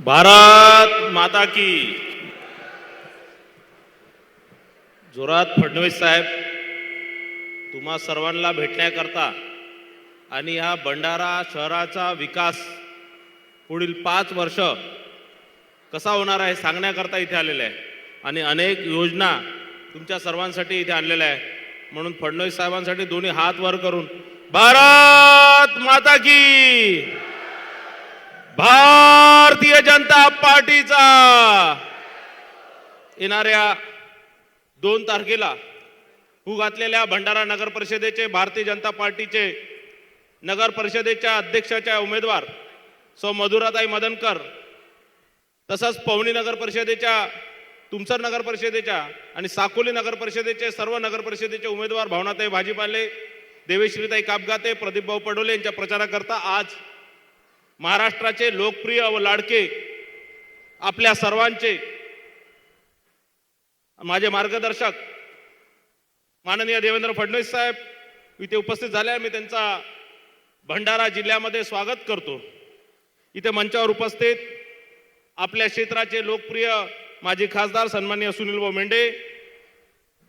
भारत माता की जोरात फडणवीस साहेब, तुम्हा सर्वांना भेटण्याकरता आणि या भंडारा शहराचा विकास पुढील 5 वर्ष कसा होणार आहे सांगण्याकरता इथे आलेले आहे आणि अनेक योजना तुमच्या सर्वांसाठी इथे आणलेल्या आहे. म्हणून फडणवीस साहेबांसाठी दोन्ही हात वर करून भारत माता की, भारतीय जनता पार्टीचा येणाऱ्या 2 तारखेला हू घातलेल्या भंडारा नगर परिषदेचे भारतीय जनता पार्टीचे नगर परिषदेच्या अध्यक्षाच्या उमेदवार सौ मधुराताई मदनकर, तसंच पवनी नगर परिषदेच्या, तुमसर नगर परिषदेच्या आणि साकोली नगर परिषदेचे सर्व नगर परिषदेचे उमेदवार भावनाताई भाजीपाले, देवेश्रीताई कापगाते, प्रदीप भाऊ पडोले यांच्या प्रचाराकरता आज महाराष्ट्राचे लोकप्रिय व लाडके आपल्या सर्वांचे माझे मार्गदर्शक माननीय देवेंद्र फडणवीस साहेब इथे उपस्थित झाले. मी त्यांचा भंडारा जिल्ह्यामध्ये स्वागत करतो. इथे मंचावर उपस्थित आपल्या क्षेत्राचे लोकप्रिय माजी खासदार सन्माननीय सुनीलभाऊ मेंढे,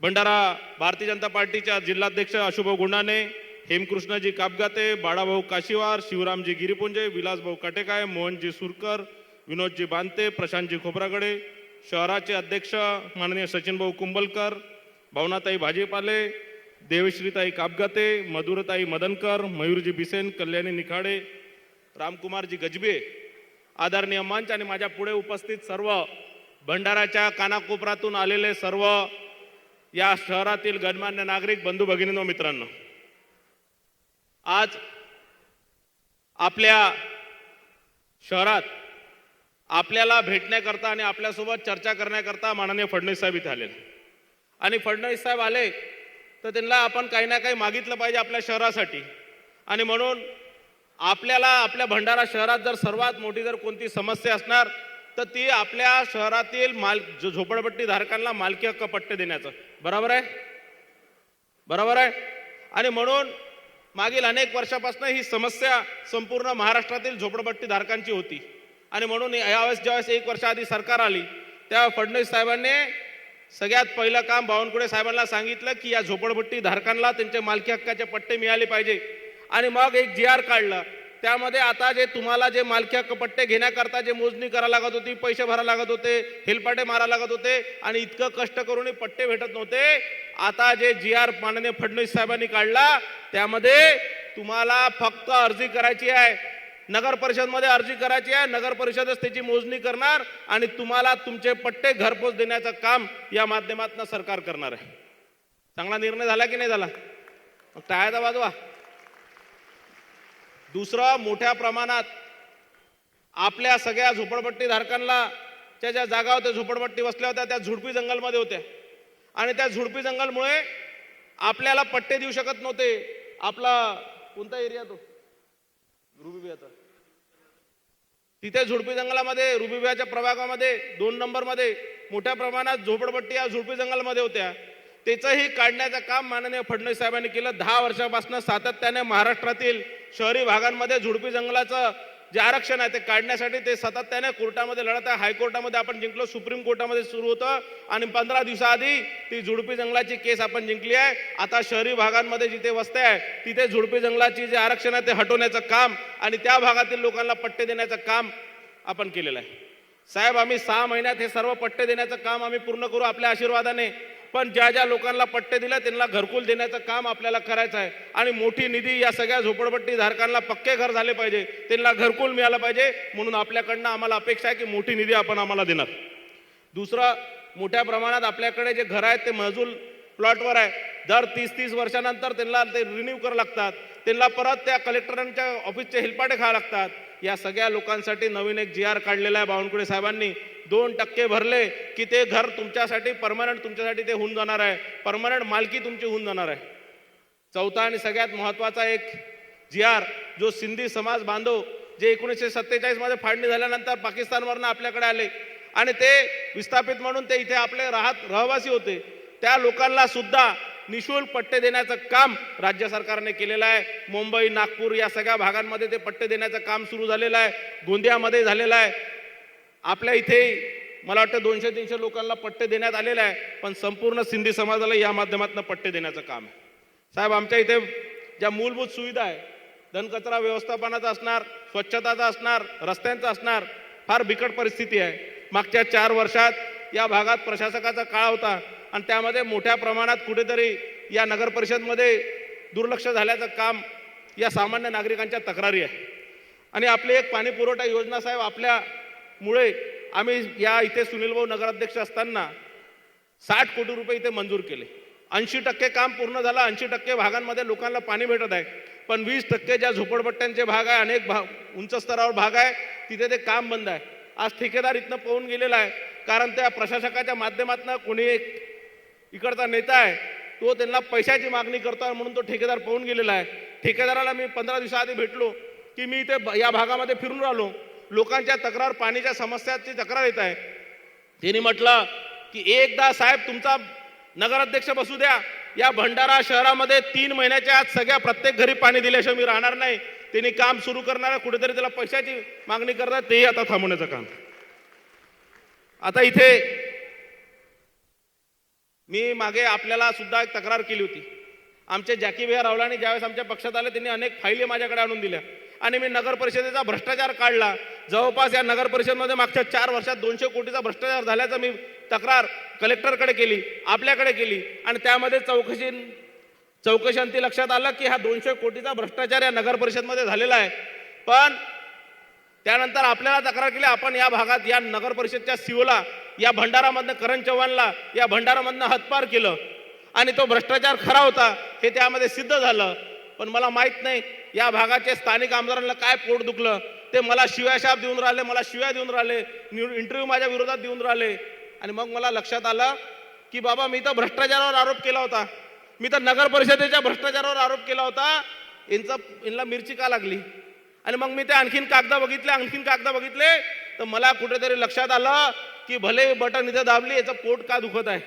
भंडारा भारतीय जनता पार्टीच्या जिल्हाध्यक्ष अशोकभाऊ गुंडाने, हेमकृष्णजी कापगाते, बाळाभाऊ काशीवार, शिवरामजी गिरीपुंजे, विलासभाऊ काटेकाय, मोहनजी सुरकर, विनोदजी बांते, प्रशांतजी खोब्रागडे, शहराचे अध्यक्ष माननीय सचिनभाऊ कुंबलकर, भावनाताई भाजीपाले, देवश्रीताई कापगाते, मधुरताई मदनकर, मयूरजी बिसेन, कल्याणी निखाडे, रामकुमारजी गजबे, आदरणीय मंच आणि माझ्या पुढे उपस्थित सर्व भंडाराच्या कानाकोपऱ्यातून आलेले सर्व या शहरातील गणमान्य नागरिक बंधू भगिनींनो मित्रांनो, आज आपल्या शहरात आपल्याला भेटण्याकरता आणि आपल्यासोबत चर्चा करण्याकरता माननीय फडणवीस साहेब इथे आले आणि फडणवीस साहेब आले तर त्यांना आपण काही ना काही मागितलं पाहिजे आपल्या शहरासाठी. आणि म्हणून आपल्याला आपल्या भंडारा शहरात जर सर्वात मोठी जर कोणती समस्या असणार तर ती आपल्या शहरातील झोपडपट्टी धारकांना मालकी हक्क पट्टे देण्याचं. बरोबर आहे, बरोबर आहे. आणि म्हणून मागील अनेक वर्षापासून ही समस्या संपूर्ण महाराष्ट्रातील झोपडपट्टी धारकांची होती. आणि म्हणून यावेळेस ज्यावेळेस 1 वर्ष आधी सरकार आली त्या फडणवीस साहेबांनी सगळ्यात पहिलं काम बावनकुळे साहेबांना सांगितलं की या झोपडपट्टी धारकांना त्यांचे मालकी हक्काचे पट्टे मिळाले पाहिजे. आणि मग एक GR काढलं. त्यामध्ये आता जे तुम्हाला जे मालकी हक्क पट्टे घेण्याकरता जे मोजणी करायला लागत होती, पैसे भरायला लागत होते, हेलपाटे मारायला लागत होते आणि इतकं कष्ट करूनही पट्टे भेटत नव्हते, आता जे GR माननीय फडणवीस साहेबांनी काढला त्यामध्ये तुम्हाला फक्त अर्जी करायची आहे, नगर परिषदमध्ये अर्जी करायची आहे, नगर परिषदच त्याची मोजणी करणार आणि तुम्हाला तुमचे पट्टे घरपोच देण्याचं काम या माध्यमातून सरकार करणार आहे. चांगला निर्णय झाला की नाही झाला? मग टाळ्या वाजवा. दुसरं, मोठ्या प्रमाणात आपल्या सगळ्या झोपडपट्टी धारकांना ज्या जागा होत्या, झोपडपट्टी बसल्या होत्या, त्या झुडपी जंगलमध्ये होत्या आणि त्या झुडपी जंगलमुळे आपल्याला पट्टे देऊ शकत नव्हते. आपला कोणता एरिया तो रुबिबियाचा, तिथे झुडपी जंगलामध्ये रुबिबियाच्या प्रभागामध्ये 2 नंबरमध्ये मोठ्या प्रमाणात झोपडपट्टी या झुडपी जंगलमध्ये होत्या. त्याचंही काढण्याचं काम माननीय फडणवीस साहेबांनी केलं. 10 वर्षापासून सातत्याने महाराष्ट्रातील शहरी भागांमध्ये झुडपी जंगलाचं जे आरक्षण आहे ते काढण्यासाठी ते सातत्याने कोर्टामध्ये लढत आहे. हायकोर्टामध्ये आपण जिंकलो, सुप्रीम कोर्टामध्ये सुरू होतं आणि 15 दिवसाआधी ती झुडपी जंगलाची केस आपण जिंकली आहे. आता शहरी भागांमध्ये जिथे वस्त्या आहे तिथे झुडपी जंगलाची जे आरक्षण आहे ते हटवण्याचं काम आणि त्या भागातील लोकांना पट्टे देण्याचं काम आपण केलेलं आहे. साहेब, आम्ही 6 महिन्यात हे सर्व पट्टे देण्याचं काम आम्ही पूर्ण करू आपल्या आशीर्वादाने. पण ज्या ज्या लोकांना पट्टे दिले त्यांना घरकुल देण्याचं काम आपल्याला करायचं आहे आणि मोठी निधी या सगळ्या झोपडपट्टी धारकांना पक्के घर झाले पाहिजे, त्यांना घरकुल मिळालं पाहिजे. म्हणून आपल्याकडनं आम्हाला अपेक्षा आहे की मोठी निधी आपण आम्हाला देणार. दुसरं, मोठ्या प्रमाणात आपल्याकडे जे घर आहेत ते महसूल प्लॉटवर आहे. दर 30-30 वर्षानंतर त्यांना ते रिन्यू करावं लागतात, त्यांना परत त्या कलेक्टरांच्या ऑफिसचे हेलपाटे खावे लागतात. या सगळ्या लोकांसाठी नवीन एक GR काढलेला आहे बावनकुळे साहेबांनी. 2% भरले की ते घर तुमच्यासाठी परमनंट, तुमच्यासाठी ते होऊन जाणार आहे, परमनंट मालकी तुमची होऊन जाणार आहे. चौथा आणि सगळ्यात महत्त्वाचा एक GR जो सिंधी समाज बांधव जे 1947 मध्ये फाळणी झाल्यानंतर पाकिस्तानवरनं आपल्याकडे आले आणि ते विस्थापित म्हणून ते इथे आपले रहिवासी होते, त्या लोकांना सुद्धा निशुल्क पट्टे देण्याचं काम राज्य सरकारने केलेलं आहे. मुंबई, नागपूर या सगळ्या भागांमध्ये ते पट्टे देण्याचं काम सुरू झालेलं आहे. गोंदियामध्ये झालेलं आहे. आपल्या इथे मला वाटतं 200-300 लोकांना पट्टे देण्यात आलेले आहे, पण संपूर्ण सिंधी समाजाला या माध्यमातून पट्टे देण्याचं काम आहे. साहेब, आमच्या इथे ज्या मूलभूत सुविधा आहे, घनकचरा व्यवस्थापनाचा असणार, स्वच्छताचा असणार, रस्त्यांचा असणार, फार बिकट परिस्थिती आहे. मागच्या 4 वर्षात या भागात प्रशासकाचा काळ होता आणि त्यामध्ये मोठ्या प्रमाणात कुठेतरी या नगर परिषदमध्ये दुर्लक्ष झाल्याचं काम या सामान्य नागरिकांच्या तक्रारी आहे. आणि आपली एक पाणी पुरवठा योजना साहेब, आपल्यामुळे आम्ही या इथे सुनील भाऊ नगराध्यक्ष असताना 60 कोटी रुपये इथे मंजूर केले. 80% काम पूर्ण झालं. 80% भागांमध्ये लोकांना पाणी भेटत आहे, पण 20% ज्या झोपडपट्ट्यांचे भाग आहे, अनेक उंच स्तरावर भाग आहे, तिथे ते काम बंद आहे. आज ठेकेदार इथनं पळून गेलेला आहे, कारण त्या प्रशासकाच्या माध्यमातून कोणी एक इकडचा नेता आहे, तो त्यांना पैशाची मागणी करतोय म्हणून तो ठेकेदार पळून गेलेला आहे. ठेकेदाराला मी 15 दिवसाआधी भेटलो की मी इथे या भागामध्ये फिरून राहिलो, लोकांच्या तक्रार, पाणीच्या समस्याची तक्रार येत आहे. त्यांनी म्हटलं की एकदा साहेब तुमचा नगराध्यक्ष बसू द्या, या भंडारा शहरामध्ये 3 महिन्याच्या आत सगळ्या प्रत्येक घरी पाणी दिल्याशिवाय मी राहणार नाही. त्यांनी काम सुरू करणार, कुठेतरी त्याला पैशाची मागणी करणार, तेही आता थांबवण्याचं काम. आता इथे मी मागे आपल्याला सुद्धा एक तक्रार केली होती. आमचे जॅकी भैया रावलानी ज्यावेळेस आमच्या पक्षात आले, त्यांनी अनेक फायली माझ्याकडे आणून दिल्या आणि मी नगर परिषदेचा भ्रष्टाचार काढला. जवळपास या नगर परिषदेमध्ये मागच्या 4 वर्षात 200 कोटीचा भ्रष्टाचार झाल्याचं मी तक्रार कलेक्टरकडे केली, आपल्याकडे केली आणि त्यामध्ये चौकशांती लक्षात आलं की हा 200 कोटीचा भ्रष्टाचार या नगर परिषदमध्ये झालेला आहे. पण त्यानंतर आपल्याला तक्रार केली, आपण या भागात या नगर परिषदच्या सीओला, या भंडारामधनं करण चव्हाणला, या भंडारामधनं हद्दपार केलं आणि तो भ्रष्टाचार खरा होता हे त्यामध्ये सिद्ध झालं. पण मला माहित नाही या भागाचे स्थानिक आमदारांना काय पोट दुखलं, ते मला शिव्याशाप देऊन राहिले, मला शिव्या देऊन राहिले, इंटरव्ह्यू माझ्या विरोधात देऊन राहिले. आणि मग मला लक्षात आलं की बाबा मी तर भ्रष्टाचारावर आरोप केला होता, मी तर नगर परिषदेच्या भ्रष्टाचारावर आरोप केला होता, यांना मिरची का लागली. आणि मग मी ते आणखीन कागद बघितले तर मला कुठेतरी लक्षात आलं की भले बटन इथं दाबली, याचं पोट का दुखत आहे.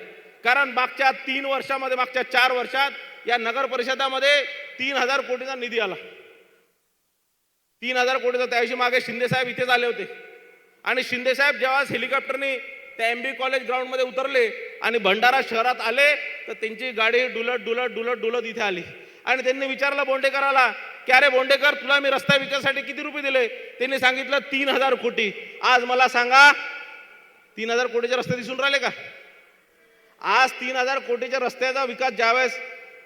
कारण मागच्या 3 वर्षामध्ये, मागच्या 4 वर्षात या नगर परिषदामध्ये 3000 कोटीचा निधी आला. 3000 कोटीचा. त्याविषयी मागे शिंदे साहेब इथेच आले होते आणि शिंदे साहेब जेव्हा हेलिकॉप्टरने त्या MB कॉलेज ग्राउंडमध्ये उतरले आणि भंडारा शहरात आले तर त्यांची गाडी डुलत इथे आली आणि त्यांनी विचारलं बोंडेकराला की अरे बोंडेकर, तुला मी रस्ता विकासासाठी किती रुपये दिले. त्यांनी सांगितलं 3000 कोटी. आज मला सांगा 3000 कोटीचे रस्ते दिसून राहिले का. आज 3000 कोटीच्या रस्त्याचा विकास ज्यावेळेस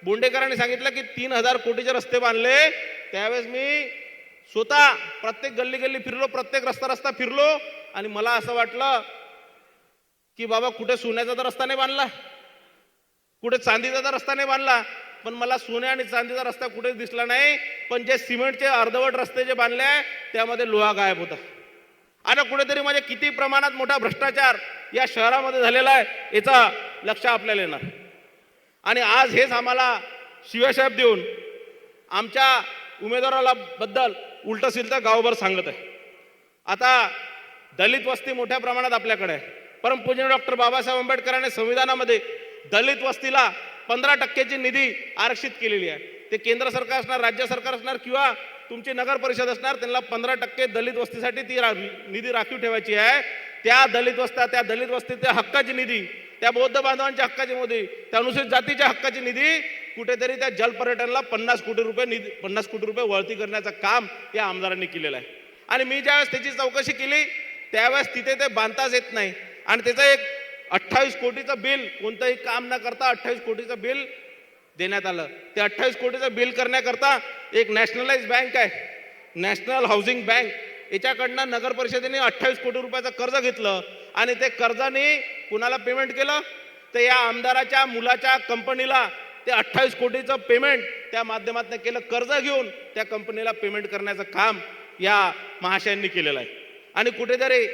बोंडेकरांनी सांगितलं की 3000 कोटीचे रस्ते बांधले, त्यावेळेस मी स्वतः प्रत्येक गल्ली फिरलो, प्रत्येक रस्ता फिरलो आणि मला असं वाटलं की बाबा कुठे सोन्याचा तर रस्ता नाही बांधला, कुठे चांदीचा तर रस्ता नाही बांधला, पण मला सोन्या आणि चांदीचा रस्ता कुठेच दिसला नाही. पण जे सिमेंटचे अर्धवट रस्ते जे बांधले त्यामध्ये लोहा गायब होता. आता कुठेतरी म्हणजे किती प्रमाणात मोठा भ्रष्टाचार या शहरामध्ये झालेला आहे याचा लक्ष आपल्याला येणार. आणि आज हेच आम्हाला शिवसाहेब देऊन आमच्या उमेदवाराला बद्दल उलट सिलट गावभर सांगत आहे. आता दलित वस्ती मोठ्या प्रमाणात आपल्याकडे आहे. परमपूज्य डॉक्टर बाबासाहेब आंबेडकरांनी संविधानामध्ये दलित वस्तीला 15% निधी आरक्षित केलेली आहे. ते केंद्र सरकार असणार, राज्य सरकार असणार किंवा तुमची नगर परिषद असणार, त्यांना 15% दलित वस्तीसाठी ती निधी राखीव ठेवायची आहे. त्या दलित वस्तीच्या हक्काची निधी, त्या बौद्ध बांधवांच्या हक्काची निधी, त्या अनुसूचित जातीच्या हक्काची निधी कुठेतरी त्या जलपर्यटनाला 50 कोटी रुपये वळती करण्याचं काम या आमदारांनी केलेलं आहे. आणि मी ज्यावेळेस त्याची चौकशी केली त्यावेळेस तिथे ते बांधताच येत नाही आणि त्याचं एक 28 कोटीचं बिल, कोणतंही काम न करता 28 कोटीचं बिल देण्यात आलं. ते 28 कोटीचं बिल करण्याकरता एक नॅशनलाइज बँक आहे, नॅशनल हाऊसिंग बँक, याच्याकडनं नगर परिषदेने 28 कोटी रुपयाचं कर्ज घेतलं आणि ते कर्जाने कुणाला पेमेंट केलं, तर या आमदाराच्या मुलाच्या कंपनीला ते 28 कोटीचं पेमेंट त्या माध्यमातून केलं. कर्ज घेऊन त्या कंपनीला पेमेंट करण्याचं काम या महाशयांनी केलेलं आहे. आणि कुठेतरी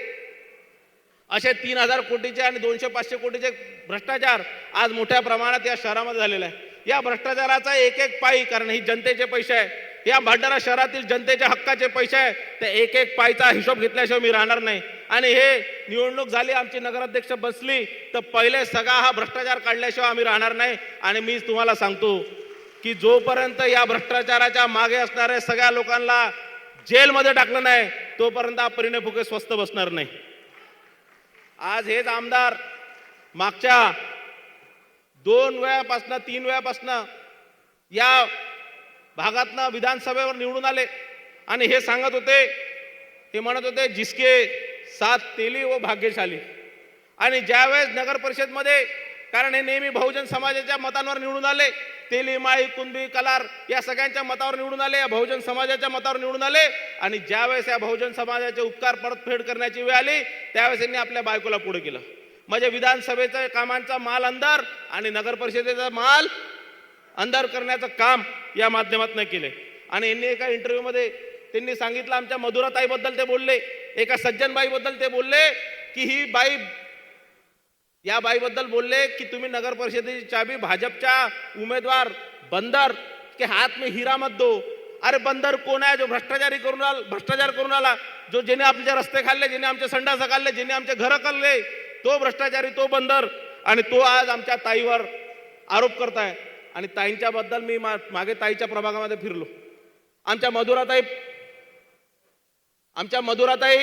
असे 3000 कोटीचे आणि 200-500 कोटीचे भ्रष्टाचार आज मोठ्या प्रमाणात या शहरामध्ये झालेला आहे. या भ्रष्टाचाराचा एक पायी, कारण ही जनतेचे पैसे आहे, या भंडारा शहरातील जनतेच्या हक्काचे पैसे आहे, त्या एक पायीचा हिशोब घेतल्याशिवाय मी राहणार नाही. आणि हे निवडणूक झाली, आमची नगराध्यक्ष बसली तर पहिले सगळा हा भ्रष्टाचार काढल्याशिवाय आम्ही राहणार नाही. आणि मी तुम्हाला सांगतो की जोपर्यंत या भ्रष्टाचाराच्या मागे असणाऱ्या सगळ्या लोकांना जेलमध्ये टाकलं नाही तोपर्यंत हा परिणय फुके स्वस्थ बसणार नाही. आज हेच आमदार मागच्या 2 वेळापासून 3 वेळापासून या भागातनं विधानसभेवर निवडून आले आणि हे सांगत होते, हे म्हणत होते जिसके साथ तेली वो भाग्यशाली. आणि ज्यावेळेस नगर परिषदमध्ये, कारण हे नेहमी बहुजन समाजाच्या मतांवर निवडून आले, तेली माळी कुणबी कलार या सगळ्यांच्या मतावर निवडून आले, या बहुजन समाजाच्या मतावर निवडून आले. आणि ज्यावेळेस या बहुजन समाजाचे उपकार परतफेड करण्याची वेळ आली त्यावेळेस यांनी आपल्या बायकोला पुढे केलं. म्हणजे विधानसभेचा कामांचा माल अंदर आणि नगर परिषदेचा माल अंदर करण्याचं काम या माध्यमातून केले. आणि यांनी एका इंटरव्ह्यूमध्ये त्यांनी सांगितलं, आमच्या मधुराताईबद्दल ते बोलले, एका सज्जनबाईबद्दल ते बोलले की ही बाई, या बाईबद्दल बोलले की तुम्ही नगर परिषदेची चाबी भाजपच्या उमेदवार बंदर के हात में हीरा मत दो. अरे बंदर कोण आहे? जो भ्रष्टाचार करून आला, जो ज्याने आमचे रस्ते खाल्ले, ज्याने आमचे संडास खाल्ले, ज्याने आमचे घर खाल्ले, तो भ्रष्टाचारी, तो बंदर. आणि तो आज आमच्या ताईवर आरोप करताय. आणि ताईंच्या बद्दल मी मागे ताईच्या प्रभागामध्ये फिरलो. आमच्या मधुराताई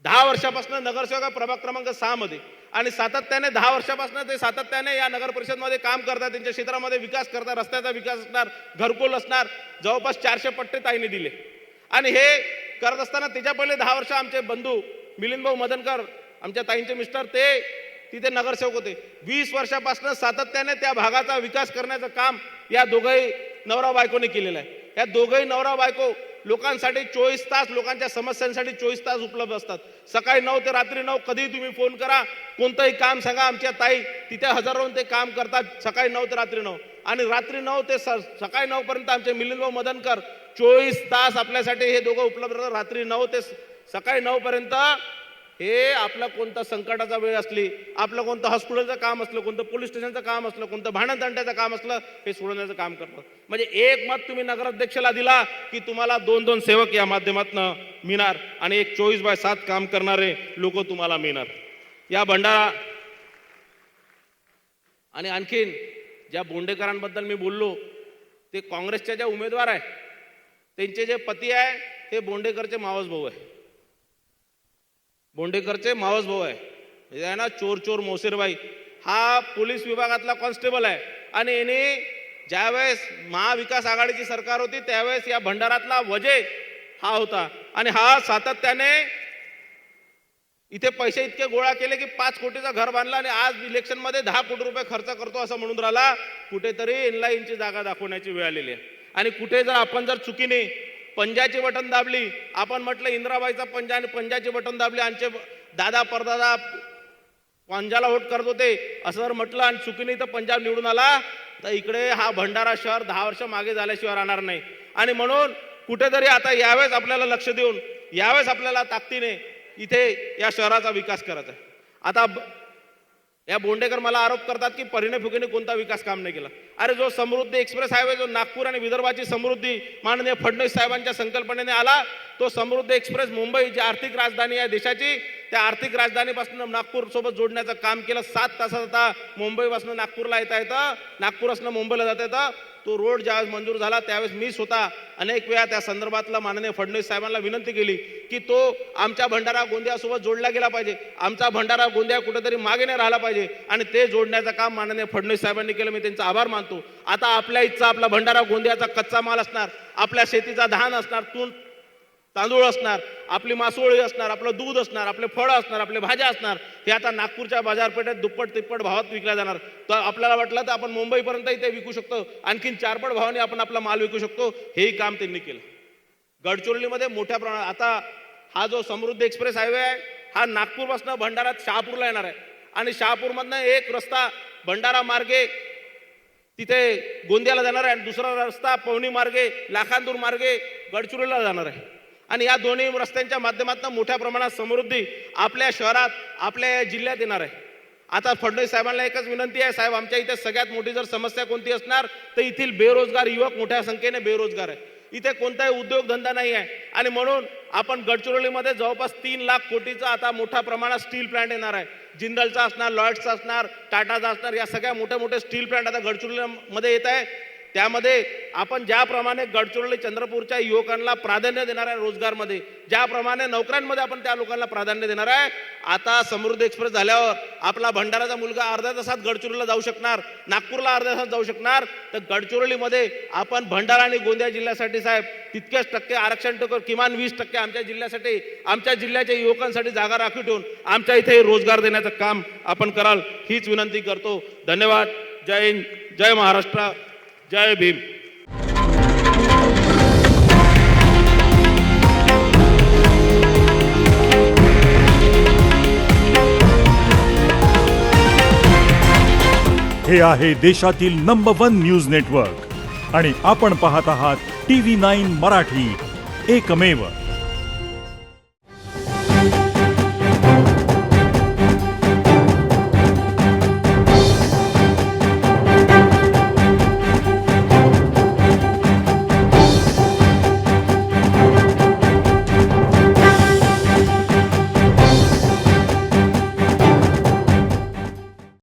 10 वर्षापासून नगरसेवक प्रभाग क्रमांक 6 मध्ये, आणि सातत्याने 10 वर्षापासून ते सातत्याने या नगर परिषदमध्ये काम करतात. त्यांच्या क्षेत्रामध्ये विकास करतात, रस्त्याचा विकास असणार, घरकुल असणार, जवळपास 400 पट्टे ताईने दिले. आणि हे करत असताना त्याच्या पहिले 10 वर्ष आमचे बंधू मिलिंद भाऊ मदनकर, आमच्या ताईंचे मिस्टर, ते तिथे नगरसेवक होते. 20 वर्षापासून सातत्याने त्या भागाचा विकास करण्याचं काम या दोघंही नवरा बायकोने केलेलं आहे. या दोघंही नवरा बायको लोकांसाठी 24 तास, लोकांच्या समस्यांसाठी 24 तास उपलब्ध असतात. सकाळी 9 ते रात्री 9 कधीही तुम्ही फोन करा, कोणतंही काम सांगा, आमच्या ताई तिथे हजर राहून ते काम करतात. सकाळी 9 ते रात्री 9 आणि रात्री 9 ते सकाळी 9 पर्यंत आमचे मिलिंदभाऊ मदनकर 24 तास आपल्यासाठी हे दोघं उपलब्ध राहतात. रात्री 9 ते सकाळी 9 पर्यंत हे आपलं कोणतं संकटाचा वेळ असली, आपलं कोणतं हॉस्पिटलचं काम असलं, कोणतं पोलीस स्टेशनचं काम असलं, कोणतं भांडणतंट्याचं काम असलं, हे सोडवण्याचं काम करतात. म्हणजे एक मत तुम्ही नगराध्यक्षाला दिला की तुम्हाला 2-2 सेवक या माध्यमातून मिळणार आणि एक 24/7 काम करणारे लोक तुम्हाला मिळणार. या भंडारा आणि आणखीन ज्या बोंडेकरांबद्दल मी बोललो, ते काँग्रेसच्या ज्या उमेदवार आहे त्यांचे जे पती आहे ते बोंडेकरचे मावस भाऊ आहे. बोंडेकरचे मावस भाऊ आहे ना, चोर मोसेरबाई हा पोलीस विभागातला कॉन्स्टेबल आहे. आणि याने ज्यावेळेस महाविकास आघाडीची सरकार होती त्यावेळेस या भंडारातला वजे हा होता. आणि हा सातत्याने इथे पैसे इतके गोळा केले की 5 कोटीचं घर बांधलं आणि आज इलेक्शनमध्ये 10 कोटी रुपये खर्च करतो असं म्हणून राहिला. कुठेतरी यांची जागा दाखवण्याची वेळ आलेली आहे. आणि कुठे जर आपण चुकीने पंजाची बटन दाबली, आपण म्हटलं इंदिराबाईचा पंजा आणि पंजाची बटन दाबली, आमचे दादा परदादा पंजाला वोट करत होते असं जर म्हटलं आणि चुकीने तर पंजाब निवडून आला, तर इकडे हा भंडारा शहर 10 वर्ष मागे झाल्याशिवाय राहणार नाही. आणि म्हणून कुठेतरी आता यावेळेस आपल्याला लक्ष देऊन, यावेळेस आपल्याला ताकदीने इथे या शहराचा विकास करायचा आहे. आता या बोंडेकर मला आरोप करतात की परिणे फुकेने कोणता विकास काम नाही केला. अरे जो समृद्धी एक्सप्रेस हायवे, जो नागपूर आणि विदर्भाची समृद्धी माननीय फडणवीस साहेबांच्या संकल्पनेने आला, तो समृद्धी एक्सप्रेस मुंबई जी आर्थिक राजधानी आहे देशाची, त्या आर्थिक राजधानीपासून नागपूर सोबत जोडण्याचं काम केलं. 7 तासात आता मुंबईपासून नागपूरला येता येतं, नागपूरपासून मुंबईला जाता येतं. तो रोड ज्यावेळेस मंजूर झाला त्यावेळेस मी स्वतः अनेक वेळा त्या संदर्भातला माननीय फडणवीस साहेबांना विनंती केली की तो आमच्या भंडारा गोंदियासोबत जोडला गेला पाहिजे, आमचा भंडारा गोंदिया कुठेतरी मागे नाही राहिला पाहिजे. आणि ते जोडण्याचं काम माननीय फडणवीस साहेबांनी केलं, मी त्यांचा आभार मानतो. आता आपल्या इथचा आपला भंडारा गोंदियाचा कच्चा माल असणार, आपल्या शेतीचा धान असणार, तांदूळ असणार, आपली मासोळी असणार, आपलं दूध असणार, आपले फळं असणार, आपले भाज्या असणार, हे आता नागपूरच्या बाजारपेठेत दुप्पट तिप्पट भावात विकल्या जाणार. तर आपल्याला वाटलं तर आपण मुंबईपर्यंतही ते विकू शकतो, आणखीन 4पट भावाने आपण आपला माल विकू शकतो. हेही काम त्यांनी केलं. गडचिरोलीमध्ये मोठ्या प्रमाणात आता हा जो समृद्धी एक्सप्रेस हायवे आहे हा नागपूरपासून भंडारात शहापूरला येणार आहे. आणि शहापूरमधनं एक रस्ता भंडारा मार्गे तिथे गोंदियाला जाणार आहे आणि दुसरा रस्ता पवनी मार्गे, लाखांदूर मार्गे गडचिरोलीला जाणार आहे. आणि या दोन्ही रस्त्यांच्या माध्यमातून मोठ्या प्रमाणात समृद्धी आपल्या शहरात, आपल्या जिल्ह्यात येणार आहे. आता फडणवीस साहेबांना एकच विनंती आहे, साहेब आमच्या इथे सगळ्यात मोठी जर समस्या कोणती असणार तर येथील बेरोजगार युवक मोठ्या संख्येने बेरोजगार आहे. इथे कोणताही उद्योगधंदा नाही आहे. आणि म्हणून आपण गडचिरोलीमध्ये जवळपास 3 लाख कोटीचा आता मोठ्या प्रमाणात स्टील प्लांट येणार आहे. जिंदलचा असणार, लॉयड्सचा असणार, टाटाचा असणार, या सगळ्या मोठ्या स्टील प्लांट आता गडचिरोलीमध्ये येत आहे. त्यामध्ये आपण ज्याप्रमाणे गडचिरोली चंद्रपूरच्या युवकांना प्राधान्य देणार आहे रोजगारमध्ये, ज्याप्रमाणे नोकऱ्यांमध्ये आपण त्या लोकांना प्राधान्य देणार आहे, आता समृद्धी एक्सप्रेस झाल्यावर आपला भंडाराचा मुलगा अर्ध्या तासात गडचिरोलीला जाऊ शकणार, नागपूरला अर्ध्या तासात जाऊ शकणार, तर गडचिरोलीमध्ये आपण भंडारा आणि गोंदिया जिल्ह्यासाठी साहेब तितकेच टक्के आरक्षण ठेवून किमान 20% आमच्या जिल्ह्यासाठी, आमच्या जिल्ह्याच्या युवकांसाठी जागा राखीव ठेवून आमच्या इथे रोजगार देण्याचं काम आपण कराल, हीच विनंती करतो. धन्यवाद. जय हिंद, जय महाराष्ट्र, जय भीम. हे आहे देशातील नंबर 1 न्यूज नेटवर्क आणि आपण पाहत आहात TV9 मराठी, एकमेव.